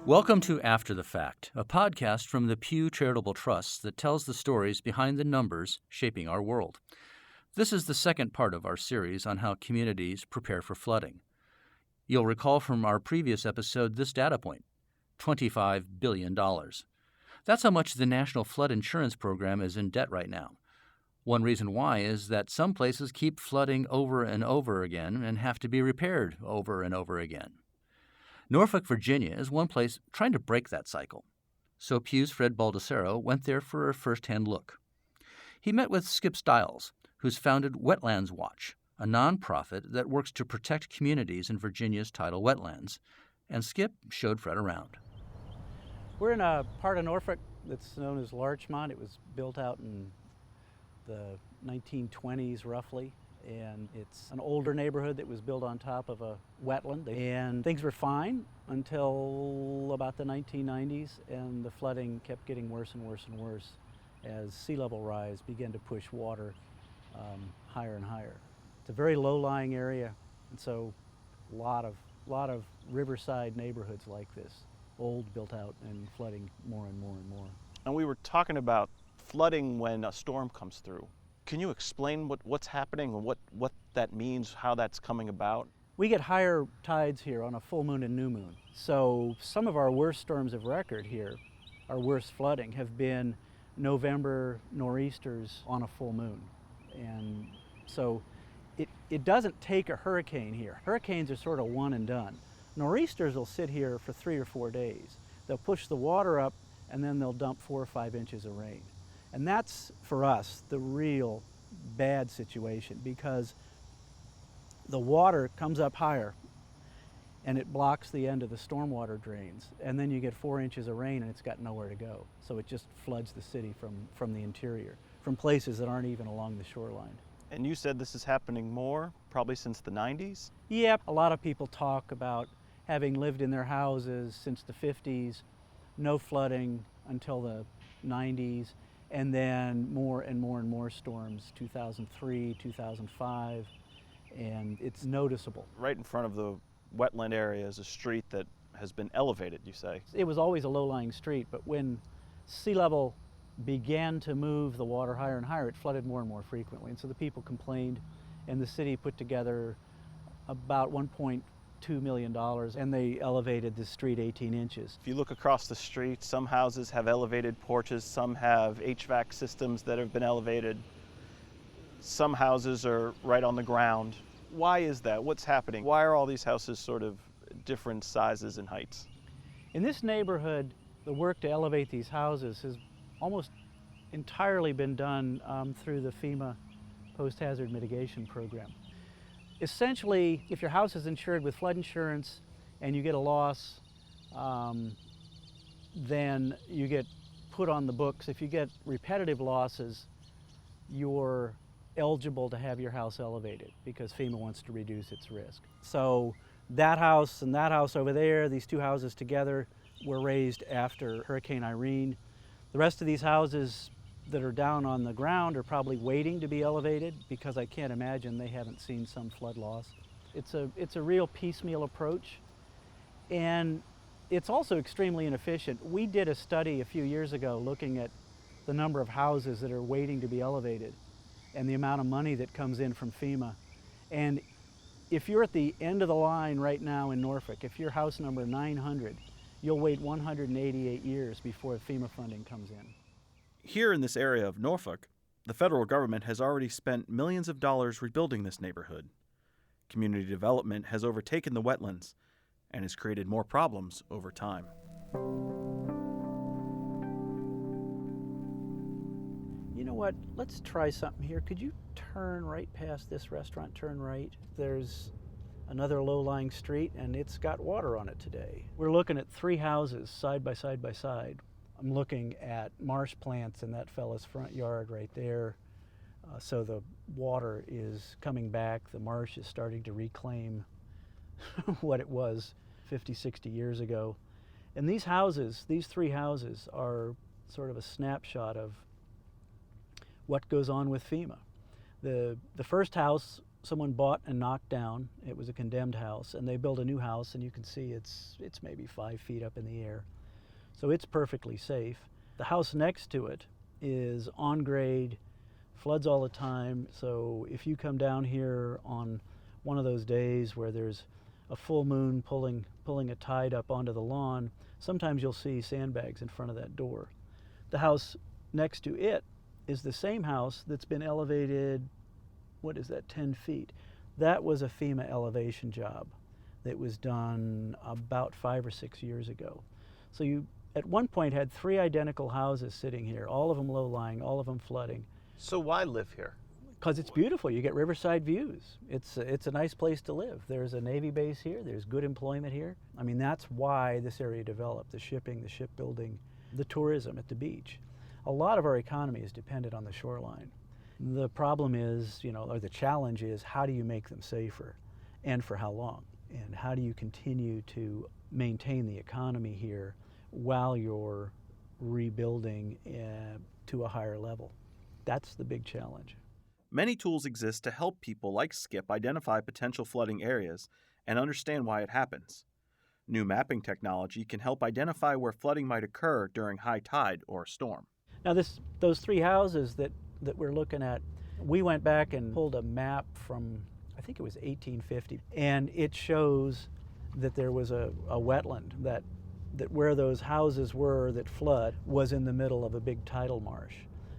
Welcome to After the Fact, a podcast from the Pew Charitable Trust that tells the stories behind the numbers shaping our world. This is the second part of our series on how communities prepare for flooding. You'll recall from our previous episode this data point, $25 billion. That's how much the National Flood Insurance Program is in debt right now. One reason why is that some places keep flooding over and over again and have to be repaired over and over again. Norfolk, Virginia is one place trying to break that cycle. So Pew's Fred Baldassaro went there for a first-hand look. He met with Skip Stiles, who's founded Wetlands Watch, a nonprofit that works to protect communities in Virginia's tidal wetlands. And Skip showed Fred around. We're in a part of Norfolk that's known as Larchmont. It was built out in the 1920s roughly, and it's an older neighborhood that was built on top of a wetland, and things were fine until about the 1990s, and the flooding kept getting worse and worse and worse as sea level rise began to push water higher and higher. It's a very low-lying area, and so a lot of riverside neighborhoods like this, old, built out, and flooding more and more and more. And we were talking about flooding when a storm comes through. Can you explain what's happening and what that means, how that's coming about? We get higher tides here on a full moon and new moon. So some of our worst storms of record here, our worst flooding, have been November nor'easters on a full moon. And so it doesn't take a hurricane here. Hurricanes are sort of one and done. Nor'easters will sit here for 3 or 4 days. They'll push the water up and then they'll dump 4 or 5 inches of rain. And that's, for us, the real bad situation, because the water comes up higher and it blocks the end of the stormwater drains. And then you get 4 inches of rain and it's got nowhere to go. So it just floods the city from the interior, from places that aren't even along the shoreline. And you said this is happening more, probably since the 90s? Yep, a lot of people talk about having lived in their houses since the 50s, no flooding until the 90s, and then more and more and more storms, 2003, 2005, and it's noticeable. Right in front of the wetland area is a street that has been elevated, you say? It was always a low-lying street, but when sea level began to move the water higher and higher, it flooded more and more frequently. And so the people complained, and the city put together about $1.2 million, and they elevated the street 18 inches. If you look across the street, some houses have elevated porches, some have HVAC systems that have been elevated. Some houses are right on the ground. Why is that? What's happening? Why are all these houses sort of different sizes and heights? In this neighborhood, the work to elevate these houses has almost entirely been done through the FEMA post-hazard mitigation program. Essentially, if your house is insured with flood insurance and you get a loss, then you get put on the books. If you get repetitive losses, you're eligible to have your house elevated because FEMA wants to reduce its risk. So that house and that house over there, these two houses together, were raised after Hurricane Irene. The rest of these houses that are down on the ground are probably waiting to be elevated because I can't imagine they haven't seen some flood loss. It's a real piecemeal approach, and it's also extremely inefficient. We did a study a few years ago looking at the number of houses that are waiting to be elevated and the amount of money that comes in from FEMA. And if you're at the end of the line right now in Norfolk, if you're house number 900, you'll wait 188 years before FEMA funding comes in. Here in this area of Norfolk, the federal government has already spent millions of dollars rebuilding this neighborhood. Community development has overtaken the wetlands and has created more problems over time. You know what? Let's try something here. Could you turn right past this restaurant, turn right? There's another low-lying street, and it's got water on it today. We're looking at 3 houses side by side by side. I'm looking at marsh plants in that fella's front yard right there. So the water is coming back. The marsh is starting to reclaim what it was 50, 60 years ago. And these houses, these 3 houses, are sort of a snapshot of what goes on with FEMA. The first house someone bought and knocked down. It was a condemned house, and they built a new house, and you can see it's maybe 5 feet up in the air. So it's perfectly safe. The house next to it is on grade, floods all the time. So if you come down here on one of those days where there's a full moon pulling a tide up onto the lawn, sometimes you'll see sandbags in front of that door. The house next to it is the same house that's been elevated, 10 feet. That was a FEMA elevation job that was done about 5 or 6 years ago. So you, at one point, had 3 identical houses sitting here, all of them low-lying, all of them flooding. So why live here? Because it's beautiful. You get riverside views. It's a nice place to live. There's a Navy base here. There's good employment here. I mean, that's why this area developed, the shipping, the shipbuilding, the tourism at the beach. A lot of our economy is dependent on the shoreline. The problem is, or the challenge is, how do you make them safer, and for how long? And how do you continue to maintain the economy here while you're rebuilding to a higher level? That's the big challenge. Many tools exist to help people like Skip identify potential flooding areas and understand why it happens. New mapping technology can help identify where flooding might occur during high tide or a storm. Now those 3 houses that we're looking at, we went back and pulled a map from, I think it was 1850, and it shows that there was a wetland that where those houses were that flood was in the middle of a big tidal marsh.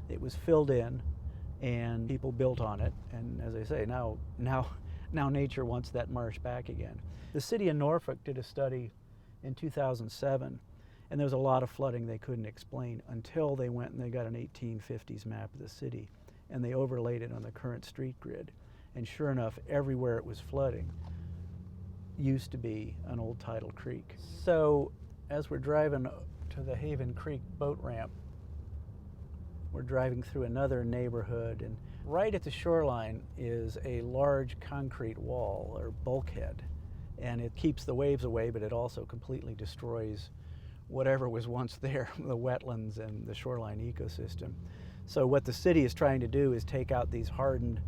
It was filled in, and people built on it, and as I say, now nature wants that marsh back again. The city of Norfolk did a study in 2007, and there was a lot of flooding they couldn't explain until they went and they got an 1850s map of the city, and they overlaid it on the current street grid. And sure enough, everywhere it was flooding used to be an old tidal creek. So as we're driving to the Haven Creek boat ramp, we're driving through another neighborhood, and right at the shoreline is a large concrete wall or bulkhead, and it keeps the waves away, but it also completely destroys whatever was once there, the wetlands and the shoreline ecosystem. So what the city is trying to do is take out these hardened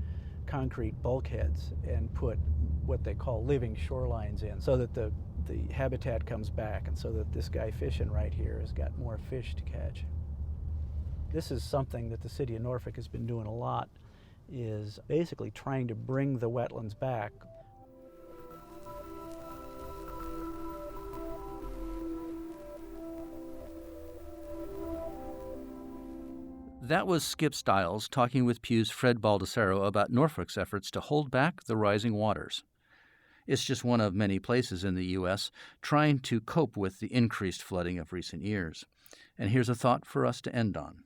concrete bulkheads and put what they call living shorelines in, so that the habitat comes back, and so that this guy fishing right here has got more fish to catch. This is something that the city of Norfolk has been doing a lot, is basically trying to bring the wetlands back. That was Skip Stiles talking with Pew's Fred Baldassaro about Norfolk's efforts to hold back the rising waters. It's just one of many places in the U.S. trying to cope with the increased flooding of recent years. And here's a thought for us to end on.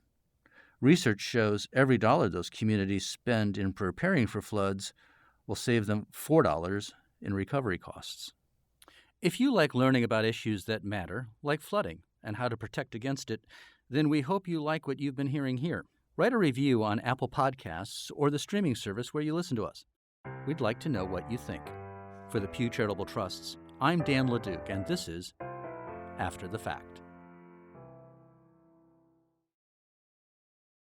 Research shows every dollar those communities spend in preparing for floods will save them $4 in recovery costs. If you like learning about issues that matter, like flooding, and how to protect against it, then we hope you like what you've been hearing here. Write a review on Apple Podcasts or the streaming service where you listen to us. We'd like to know what you think. For the Pew Charitable Trusts, I'm Dan LeDuc, and this is After the Fact.